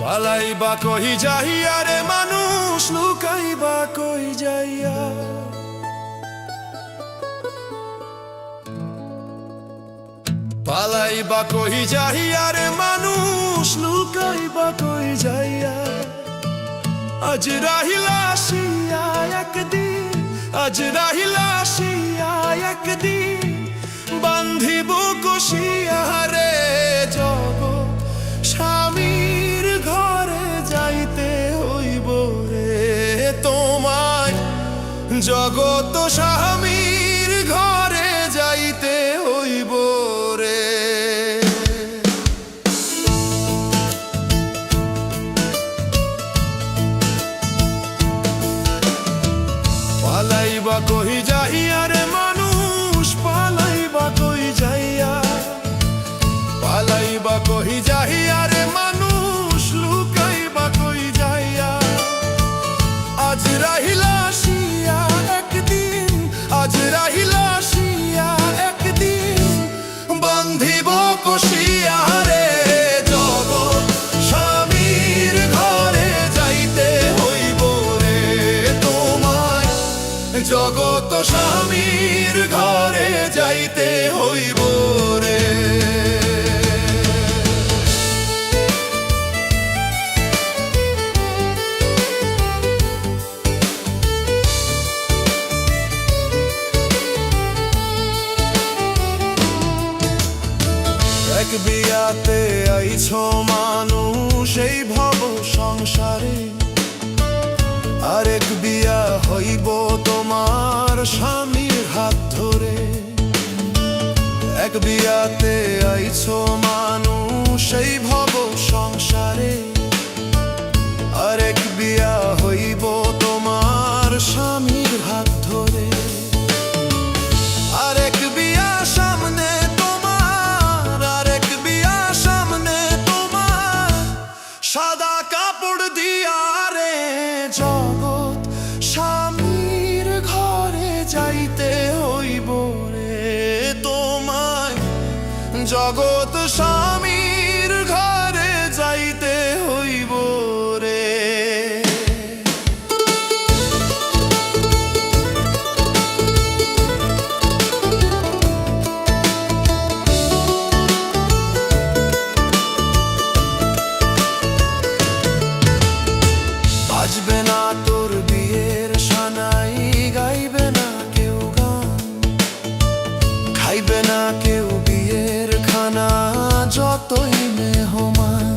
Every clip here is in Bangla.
পালাইবা কহি যাইয়া রে মানুষ, লুকাইবা কই যাইয়া। পালাইবা কহি যাইয়া রে মানুষ, লুকাইবা কই যাইয়া। আজ রাহিলা আসিয়া একদিন, আজ রাহিলা আসিয়া একদিন, বান্ধিব কষিয়া রে জগৎ স্বামীর ঘরে যাইতে হইব রে তোমায়। জগৎ স্বামীর ঘরে যাইতে হইব রে। পালাইবা কহি যাইয়া রে মানুষ, পালাইবা কই যাইয়া। পালাইবা কহি যাইয়া রে মানুষ, লুকাইবা কই যাইয়া। আজ রাহিলা আসিয়া একদিন, আজ রাহিলা আসিয়া একদিন, বান্ধিব কষিয়া রে জগৎ স্বামীর ঘরে যাইতে হইব রে তোমায়। জগৎ স্বামীর ঘরে যাইতে হইব রে। এক বিয়াতে আইছ মানুষ এই ভব সংসারে, আরেক বিয়া হইব তোমার স্বামীর হাত ধরে। এক বিয়াতে আইছ মানুষ এই ভব সংসারে, আরেক বিয়া হইব তোমার স্বামীর হাত ধরে। আরেক বিয়া সামনে তোমার, আরেক বিয়া সামনে তোমার, সাদা কাপড় দিয়া রে জগৎ স্বামীর ঘরে যাইতে হইব রে তোমায়। জগৎ স্বামীর ঘরে যাইতে হইব রে। বাজবে না তোর বিয়ের সানাই, গাইবে না কেউ গান, খাইবে না কেউ বিয়ের খানা, যতই মেহমান।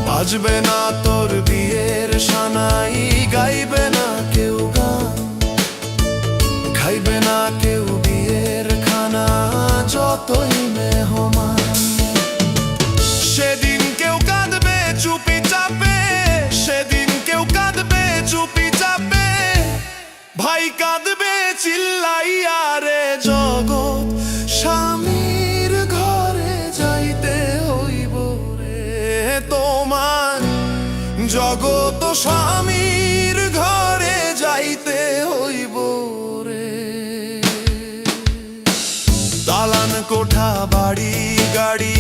বাজবে না তোর বিয়ের সানাই, গাইবে না কেউ গান, খাইবে না কেউ বিয়ের খানা, যতই মেহমান। সেদিন কেউ কাঁদবে চুপি চাপে, সেদিন কেউ কাঁদবে চুপি চাপে, ভাই কাঁদবে চিল্লাইয়া রে জগৎ স্বামীর ঘরে যাইতে হইব রে তোমার। জগৎ স্বামীর ঘরে যাইতে হইব রে। দালান কোঠা বাড়ি গাড়ি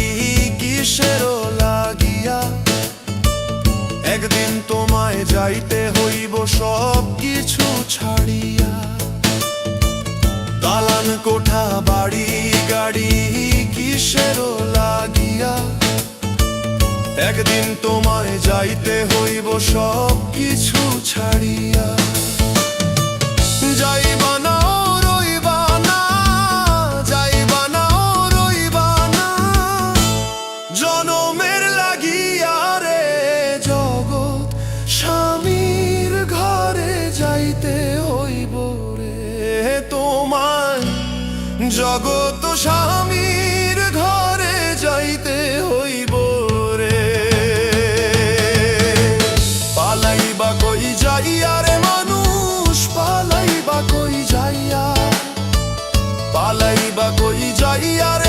কিসেরও লাগিয়া, একদিন তোমায় যাইতে হইব সব কিছু ছাড়িয়া। দালান কোঠা বাড়ি গাড়ি কিসেরও লাগিয়া, একদিন তোমায় যাইতে হইব সব কিছু ছাড়িয়া। যাইবা না রইবা না, যাইবা না রইবা না, জনমের লাগিয়া রে জগৎ স্বামীর ঘরে যাইতে হইব রে তোমায়। জগৎ স্বামীর ঘরে যাইতে হইব রে। বা কই যাইয়া রে